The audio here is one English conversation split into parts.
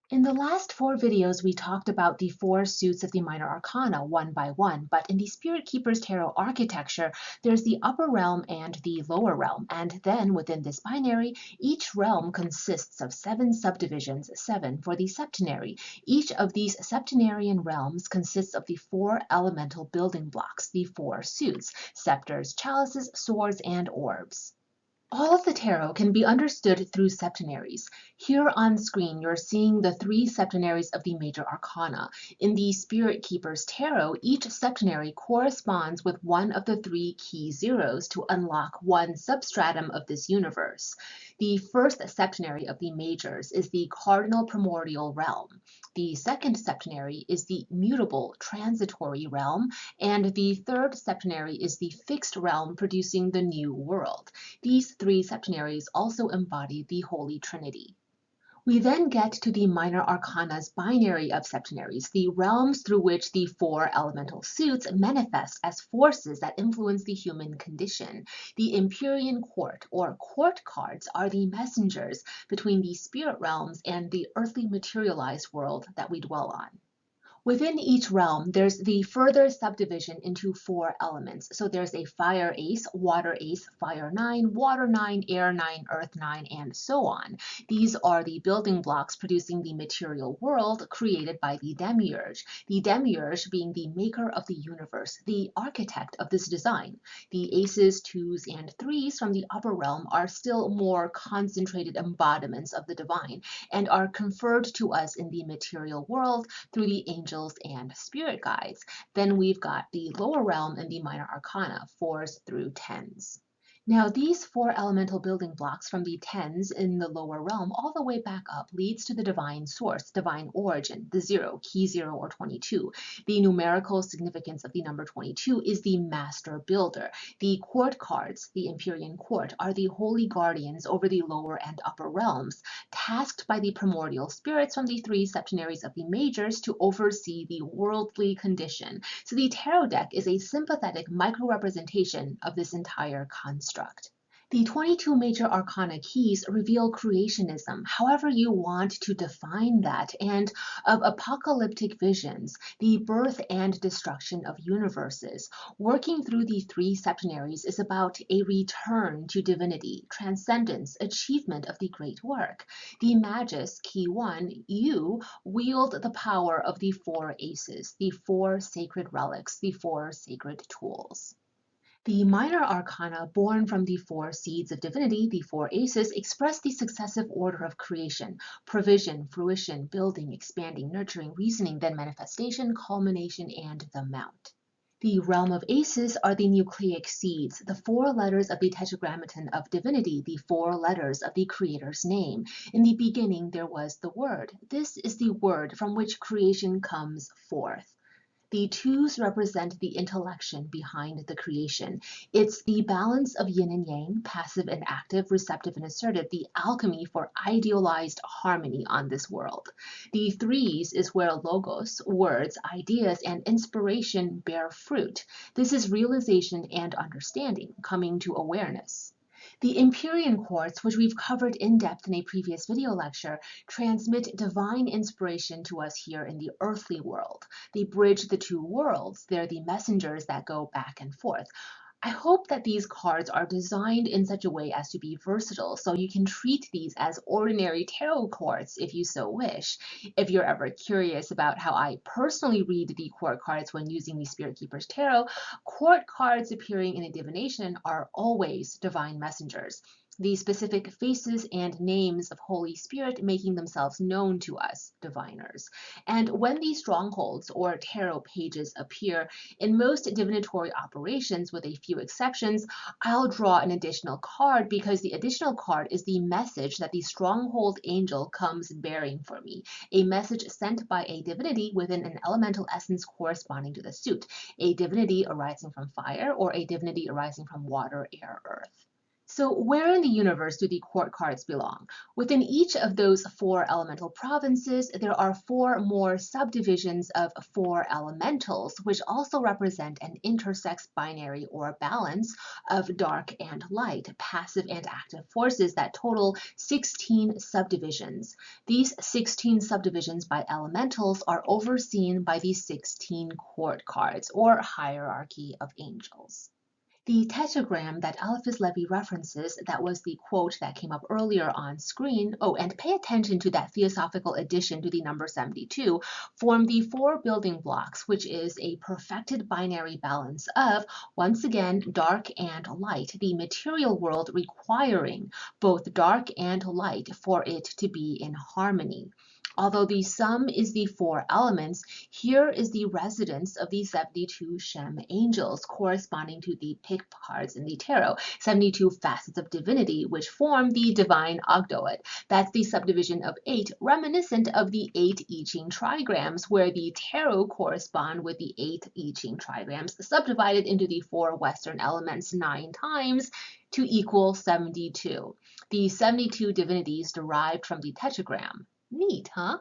In the last 4 videos, we talked about the 4 suits of the Minor Arcana one by one, but in the Spirit Keeper's Tarot architecture, there's the upper realm and the lower realm, and then within this binary, each realm consists of 7 subdivisions, 7 for the septenary. Each of these septenarian realms consists of the 4 elemental building blocks, the 4 suits, scepters, chalices, swords, and orbs. All of the tarot can be understood through septenaries. Here on screen, you're seeing the 3 septenaries of the major arcana. In the Spirit Keeper's Tarot, each septenary corresponds with one of the 3 key zeros to unlock one substratum of this universe. The first septenary of the majors is the cardinal primordial realm. The second septenary is the mutable transitory realm, and the third septenary is the fixed realm producing the new world. These 3 septenaries also embody the Holy Trinity. We then get to the Minor Arcana's binary of septenaries, the realms through which the 4 elemental suits manifest as forces that influence the human condition. The Empyrean Court, or court cards, are the messengers between the spirit realms and the earthly materialized world that we dwell on. Within each realm, there's the further subdivision into 4 elements. So there's a fire ace, water ace, fire 9, water 9, air 9, earth 9, and so on. These are the building blocks producing the material world created by the demiurge. The demiurge being the maker of the universe, the architect of this design. The aces, 2s, and 3s from the upper realm are still more concentrated embodiments of the divine and are conferred to us in the material world through the angels and spirit guides. Then we've got the lower realm and the minor arcana, 4s through 10s. Now these 4 elemental building blocks from the 10s in the lower realm all the way back up leads to the divine source, divine origin, the 0, key 0 or 22. The numerical significance of the number 22 is the master builder. The court cards, the Empyrean Court, are the holy guardians over the lower and upper realms, tasked by the primordial spirits from the 3 septenaries of the majors to oversee the worldly condition. So the tarot deck is a sympathetic micro-representation of this entire construct. The 22 major arcana keys reveal creationism, however you want to define that, and of apocalyptic visions, the birth and destruction of universes. Working through the 3 septenaries is about a return to divinity, transcendence, achievement of the great work. The Magus, key 1, you wield the power of the 4 aces, the 4 sacred relics, the 4 sacred tools. The minor arcana, born from the 4 seeds of divinity, the 4 aces, express the successive order of creation: provision, fruition, building, expanding, nurturing, reasoning, then manifestation, culmination, and the mount. The realm of aces are the nucleic seeds, the 4 letters of the tetragrammaton of divinity, the 4 letters of the creator's name. In the beginning there was the word. This is the word from which creation comes forth. The 2s represent the intellection behind the creation. It's the balance of yin and yang, passive and active, receptive and assertive, the alchemy for idealized harmony on this world. The 3s is where logos, words, ideas, and inspiration bear fruit. This is realization and understanding, coming to awareness. The Empyrean Courts, which we've covered in depth in a previous video lecture, transmit divine inspiration to us here in the earthly world. They bridge the 2 worlds. They're the messengers that go back and forth. I hope that these cards are designed in such a way as to be versatile, so you can treat these as ordinary tarot cards if you so wish. If you're ever curious about how I personally read the court cards when using the Spirit Keeper's Tarot, court cards appearing in a divination are always divine messengers, the specific faces and names of Holy Spirit making themselves known to us, diviners. And when these strongholds or tarot pages appear, in most divinatory operations, with a few exceptions, I'll draw an additional card because the additional card is the message that the stronghold angel comes bearing for me, a message sent by a divinity within an elemental essence corresponding to the suit, a divinity arising from fire or a divinity arising from water, air, earth. So where in the universe do the court cards belong? Within each of those four elemental provinces, there are four more subdivisions of four elementals, which also represent an intersex binary or balance of dark and light, passive and active forces that total 16 subdivisions. These 16 subdivisions by elementals are overseen by the 16 court cards, or hierarchy of angels. The tetragram that Eliphas Levi references, that was the quote that came up earlier on screen, oh, and pay attention to that theosophical addition to the number 72, form the four building blocks, which is a perfected binary balance of, once again, dark and light, the material world requiring both dark and light for it to be in harmony. Although the sum is the four elements, here is the residence of the 72 Shem angels, corresponding to the pick cards in the tarot, 72 facets of divinity, which form the divine Ogdoad. That's the subdivision of 8, reminiscent of the 8 I Ching trigrams, where the tarot correspond with the 8 I Ching trigrams, subdivided into the 4 Western elements 9 times to equal 72. The 72 divinities derived from the tetragram. Neat, huh?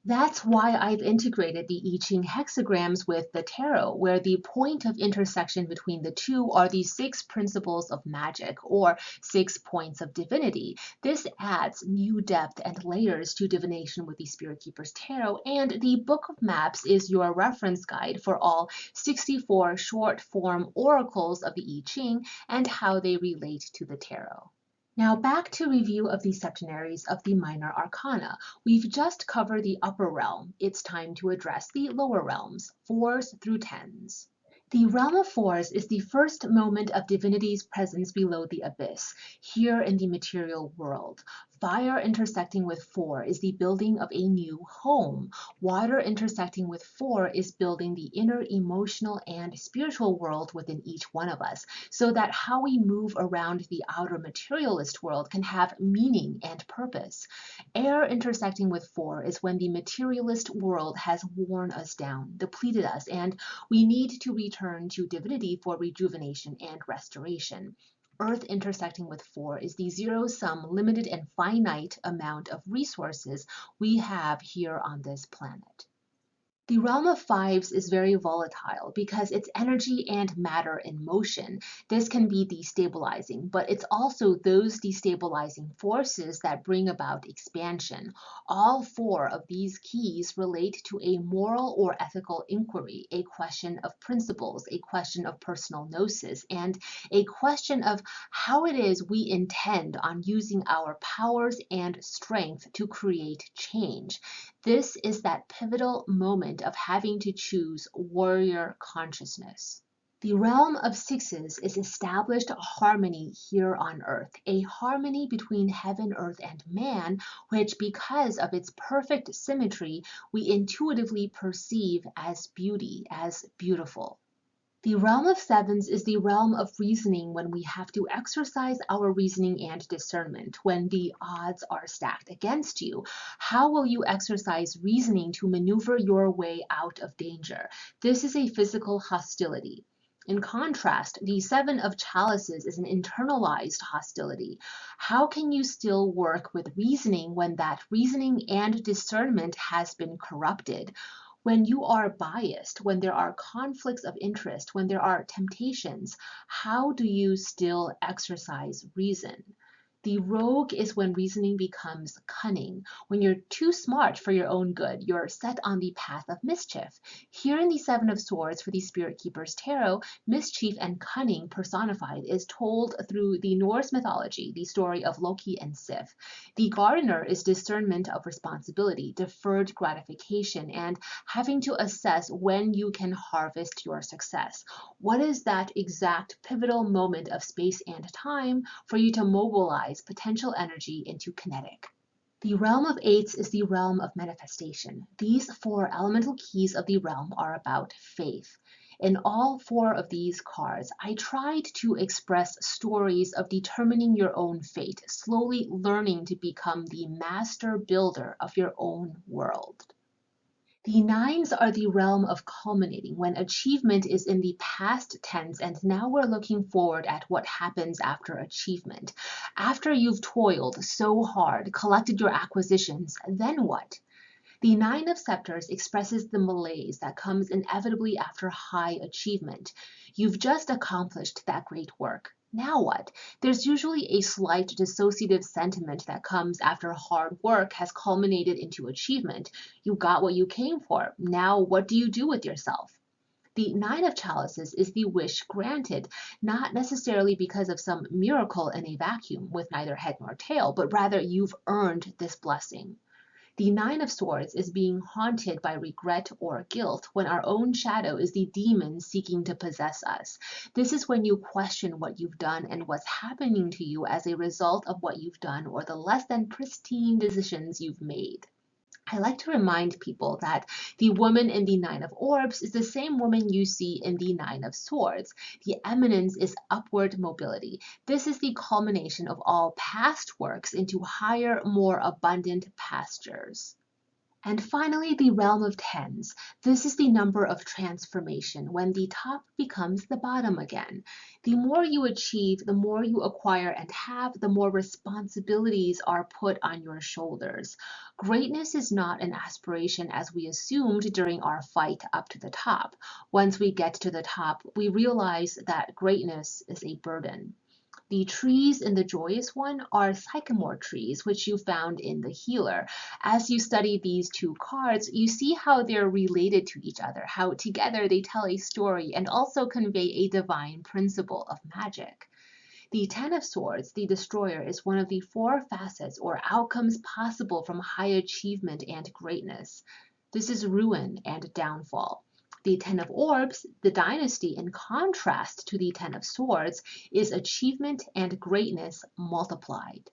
That's why I've integrated the I Ching hexagrams with the tarot, where the point of intersection between the two are the 6 principles of magic, or 6 points of divinity. This adds new depth and layers to divination with the Spirit Keeper's Tarot, and the Book of Maps is your reference guide for all 64 short form oracles of the I Ching and how they relate to the tarot. Now back to review of the septenaries of the minor arcana. We've just covered the upper realm. It's time to address the lower realms, 4s through 10s. The realm of 4s is the first moment of divinity's presence below the abyss, here in the material world. Fire intersecting with 4 is the building of a new home. Water intersecting with 4 is building the inner emotional and spiritual world within each one of us, so that how we move around the outer materialist world can have meaning and purpose. Air intersecting with 4 is when the materialist world has worn us down, depleted us, and we need to return to divinity for rejuvenation and restoration. Earth intersecting with 4 is the zero-sum, limited and finite amount of resources we have here on this planet. The realm of 5s is very volatile because it's energy and matter in motion. This can be destabilizing, but it's also those destabilizing forces that bring about expansion. All 4 of these keys relate to a moral or ethical inquiry, a question of principles, a question of personal gnosis, and a question of how it is we intend on using our powers and strength to create change. This is that pivotal moment of having to choose warrior consciousness. The realm of 6s is established harmony here on earth, a harmony between heaven, earth, and man, which, because of its perfect symmetry, we intuitively perceive as beauty, as beautiful. The realm of 7s is the realm of reasoning, when we have to exercise our reasoning and discernment, when the odds are stacked against you. How will you exercise reasoning to maneuver your way out of danger? This is a physical hostility. In contrast, the 7 of Chalices is an internalized hostility. How can you still work with reasoning when that reasoning and discernment has been corrupted? When you are biased, when there are conflicts of interest, when there are temptations, how do you still exercise reason? The rogue is when reasoning becomes cunning, when you're too smart for your own good, you're set on the path of mischief. Here in the 7 of Swords for the Spirit Keeper's Tarot, mischief and cunning personified is told through the Norse mythology, the story of Loki and Sif. The gardener is discernment of responsibility, deferred gratification, and having to assess when you can harvest your success. What is that exact pivotal moment of space and time for you to mobilize potential energy into kinetic? The realm of 8s is the realm of manifestation. These 4 elemental keys of the realm are about faith. In all 4 of these cards, I tried to express stories of determining your own fate, slowly learning to become the master builder of your own world. The nines are the realm of culminating, when achievement is in the past tense and now we're looking forward at what happens after achievement. After you've toiled so hard, collected your acquisitions, then what? The Nine of Scepters expresses the malaise that comes inevitably after high achievement. You've just accomplished that great work. Now what? There's usually a slight dissociative sentiment that comes after hard work has culminated into achievement. You got what you came for. Now what do you do with yourself? The Nine of Chalices is the wish granted, not necessarily because of some miracle in a vacuum with neither head nor tail, but rather you've earned this blessing. The Nine of Swords is being haunted by regret or guilt when our own shadow is the demon seeking to possess us. This is when you question what you've done and what's happening to you as a result of what you've done or the less than pristine decisions you've made. I like to remind people that the woman in the Nine of Orbs is the same woman you see in the Nine of Swords. The eminence is upward mobility. This is the culmination of all past works into higher, more abundant pastures. And finally, the realm of tens. This is the number of transformation, when the top becomes the bottom again. The more you achieve, the more you acquire and have, the more responsibilities are put on your shoulders. Greatness is not an aspiration as we assumed during our fight up to the top. Once we get to the top, we realize that greatness is a burden. The trees in the joyous one are sycamore trees, which you found in the healer. As you study these two cards, you see how they're related to each other, how together they tell a story and also convey a divine principle of magic. The Ten of Swords, the Destroyer, is one of the four facets or outcomes possible from high achievement and greatness. This is ruin and downfall. The Ten of Orbs, the Dynasty, in contrast to the Ten of Swords, is achievement and greatness multiplied.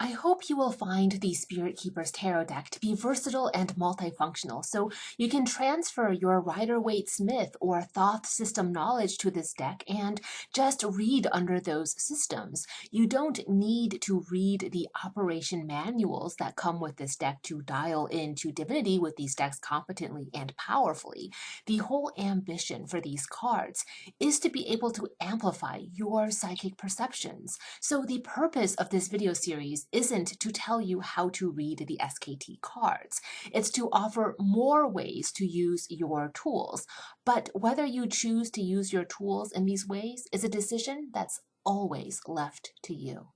I hope you will find the Spirit Keeper's Tarot deck to be versatile and multifunctional, so you can transfer your Rider-Waite-Smith or Thoth system knowledge to this deck and just read under those systems. You don't need to read the operation manuals that come with this deck to dial into divinity with these decks competently and powerfully. The whole ambition for these cards is to be able to amplify your psychic perceptions. So the purpose of this video series isn't to tell you how to read the SKT cards. It's to offer more ways to use your tools. But whether you choose to use your tools in these ways is a decision that's always left to you.